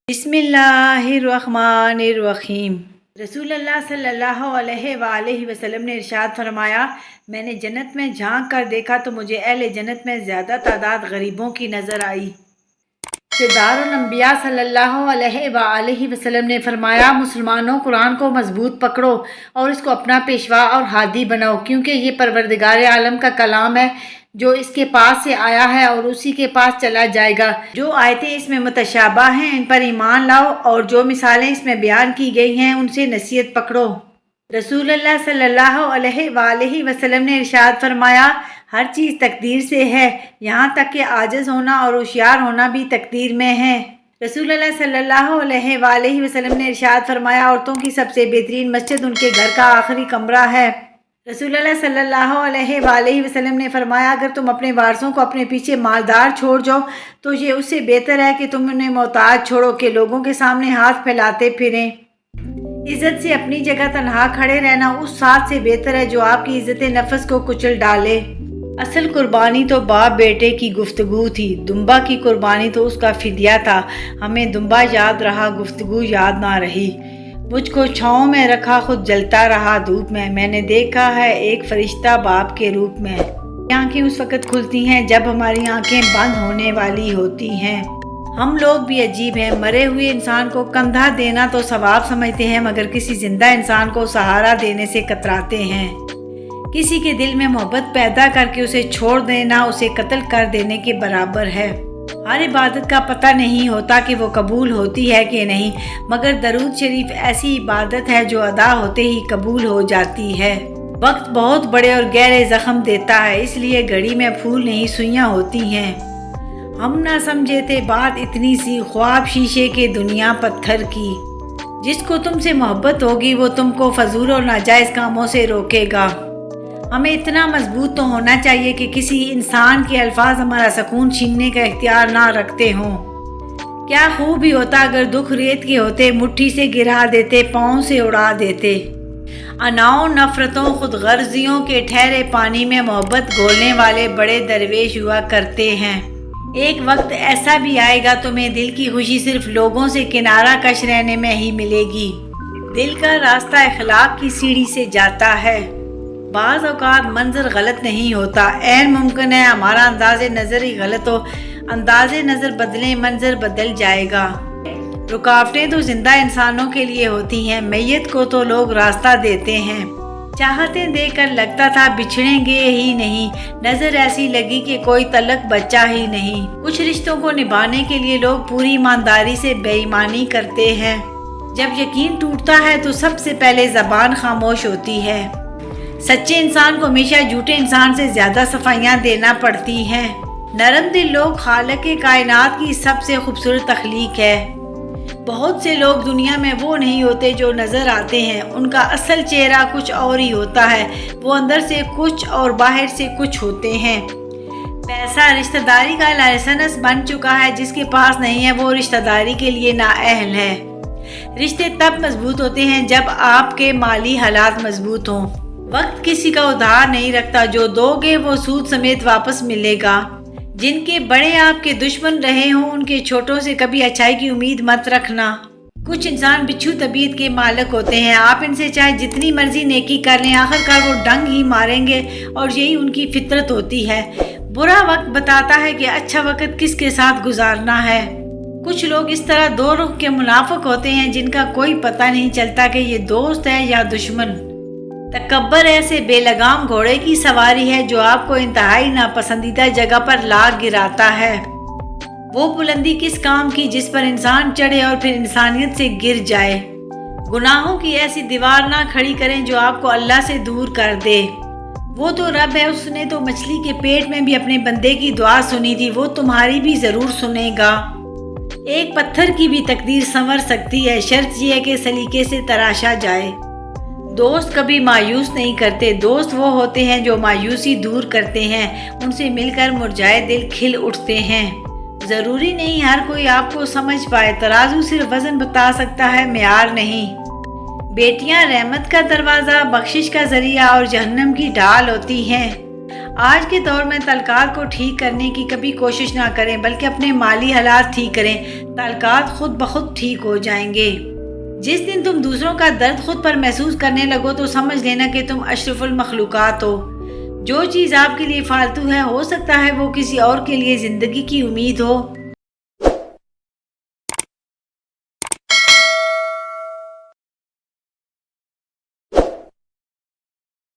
बिस्मिल्लाहिर्रहमानिर्रहीम। रसूल अल्लाह सल्लल्लाहु अलैहि वआलैहि वसल्लम ने इरशाद फरमाया, मैंने जन्नत में झांक कर देखा तो मुझे अहले जन्नत में ज़्यादा तादाद गरीबों की नज़र आई। सरदारुल अंबिया सल्लल्लाहु अलैहि वआलैहि वसल्लम ने फरमाया, मुसलमानों कुरान को मजबूत पकड़ो और इसको अपना पेशवा और हादी बनाओ, क्योंकि ये परवरदिगार आलम का कलाम है जो इसके पास से आया है और उसी के पास चला जाएगा। जो आयतें इसमें मुतशाबा हैं इन पर ईमान लाओ और जो मिसालें इसमें बयान की गई हैं उनसे नसीहत पकड़ो। रसूल अल्लाह सल्लल्लाहु अलैहि वसल्लम ने इरशाद फरमाया, हर चीज़ तकदीर से है, यहाँ तक कि आजिज़ होना और होशियार होना भी तकदीर में है। रसूल अल्लाह सल्लल्लाहु अलैहि वसल्लम ने इरशाद फरमाया, औरतों की सबसे बेहतरीन मस्जिद उनके घर का आखिरी कमरा है। रसूल अल्लाह सल्लल्लाहु अलैहि वसल्लम ने फरमाया, अगर तुम अपने वारसों को अपने पीछे मालदार छोड़ जाओ तो ये उससे बेहतर है कि तुम उन्हें मोहताज छोड़ो कि लोगों के सामने हाथ फैलाते फिरें। इज़्ज़त से अपनी जगह तन्हा खड़े रहना उस साथ से बेहतर है जो आपकी इज़्ज़त नफ्स को कुचल डाले। असल कुर्बानी तो बाप बेटे की गुफ्तगू थी, दुम्बा की कुर्बानी तो उसका फिदिया था। हमें दुम्बा याद रहा, गुफ्तगू याद ना रही। मुझको छाँव में रखा, खुद जलता रहा धूप में। मैंने देखा है एक फरिश्ता बाप के रूप में। आँखें उस वक़्त खुलती हैं जब हमारी आँखें बंद होने वाली होती हैं। हम लोग भी अजीब हैं, मरे हुए इंसान को कंधा देना तो सवाब समझते हैं, मगर किसी ज़िंदा इंसान को सहारा देने से कतराते हैं। किसी के दिल में मोहब्बत पैदा करके उसे छोड़ देना उसे कत्ल कर देने के बराबर है। हर इबादत का पता नहीं होता कि वो कबूल होती है कि नहीं, मगर दरूद शरीफ ऐसी इबादत है जो अदा होते ही कबूल हो जाती है। वक्त बहुत बड़े और गहरे ज़ख्म देता है, इसलिए घड़ी में फूल नहीं सुइयाँ होती हैं। हम ना समझे थे बात इतनी सी, ख्वाब शीशे के दुनिया पत्थर की। जिसको तुमसे मोहब्बत होगी वो तुमको फजूल और नाजायज़ कामों से रोकेगा। हमें इतना मजबूत तो होना चाहिए कि किसी इंसान के अल्फाज हमारा सुकून छीनने का इख्तियार ना रखते हों। क्या खूब ही होता अगर दुख रेत के होते, मुट्ठी से गिरा देते, पाँव से उड़ा देते। अनाओं नफ़रतों खुद गर्जियों के ठहरे पानी में मोहब्बत घोलने वाले बड़े दरवेश हुआ करते हैं। एक वक्त ऐसा भी आएगा तुम्हें दिल की खुशी सिर्फ लोगों से किनारा कश रहने में ही मिलेगी। दिल का रास्ता अखलाक की सीढ़ी से जाता है। बाज़ औक़ात मंजर गलत नहीं होता, ऐन मुमकिन है हमारा अंदाज़े नज़र ही गलत हो। अंदाज़े नज़र बदलें, मंजर बदल जाएगा। रुकावटें तो जिंदा इंसानों के लिए होती हैं, मैयत को तो लोग रास्ता देते हैं। चाहते देखकर लगता था बिछड़ेंगे ही नहीं, नज़र ऐसी लगी कि कोई तलक बचा ही नहीं। कुछ रिश्तों को निभाने के लिए लोग पूरी ईमानदारी से बेईमानी करते हैं। जब यकीन टूटता है तो सबसे पहले ज़बान खामोश होती है। सच्चे इंसान को हमेशा झूठे इंसान से ज़्यादा सफाइयाँ देना पड़ती हैं। नरम दिल लोग खालिक़ कायनात की सबसे खूबसूरत तख्लीक है। बहुत से लोग दुनिया में वो नहीं होते जो नज़र आते हैं, उनका असल चेहरा कुछ और ही होता है। वो अंदर से कुछ और बाहर से कुछ होते हैं। पैसा रिश्तेदारी का लाइसेंस बन चुका है, जिसके पास नहीं है वो रिश्तेदारी के लिए नाअहल है। रिश्ते तब मजबूत होते हैं जब आपके माली हालात मजबूत हों। वक्त किसी का उधार नहीं रखता, जो दोगे वो सूद समेत वापस मिलेगा। जिनके बड़े आपके दुश्मन रहे हों उनके छोटों से कभी अच्छाई की उम्मीद मत रखना। कुछ इंसान बिच्छू तबीयत के मालिक होते हैं, आप इनसे चाहे जितनी मर्जी नेकी कर लें आखिरकार वो डंग ही मारेंगे और यही उनकी फितरत होती है। बुरा वक्त बताता है कि अच्छा वक्त किसके साथ गुजारना है। कुछ लोग इस तरह दो रुख के मुनाफिक होते हैं जिनका कोई पता नहीं चलता कि ये दोस्त है या दुश्मन। तकब्बर ऐसे बेलगाम घोड़े की सवारी है जो आपको इंतहाई नापसंदीदा जगह पर ला गिराता है। वो बुलंदी किस काम की जिस पर इंसान चढ़े और फिर इंसानियत से गिर जाए। गुनाहों की ऐसी दीवार ना खड़ी करें जो आपको अल्लाह से दूर कर दे। वो तो रब है, उसने तो मछली के पेट में भी अपने बंदे की दुआ सुनी थी, वो तुम्हारी भी ज़रूर सुनेगा। एक पत्थर की भी तकदीर संवर सकती है, शर्त यह है कि सलीके से तराशा जाए। दोस्त कभी मायूस नहीं करते, दोस्त वो होते हैं जो मायूसी दूर करते हैं। उनसे मिलकर मुरझाए दिल खिल उठते हैं। ज़रूरी नहीं हर कोई आपको समझ पाए, तराजू सिर्फ वज़न बता सकता है, म्यार नहीं। बेटियां रहमत का दरवाज़ा, बख्शिश का ज़रिया और जहन्नम की ढाल होती हैं। आज के दौर में तलकार को ठीक करने की कभी कोशिश ना करें, बल्कि अपने माली हालात ठीक करें। تعلقات خود بخود ٹھیک ہو جائیں گے۔ جس دن تم دوسروں کا درد خود پر محسوس کرنے لگو تو سمجھ لینا کہ تم اشرف المخلوقات ہو۔ جو چیز آپ کے لیے فالتو ہے، ہو سکتا ہے وہ کسی اور کے لیے زندگی کی امید ہو۔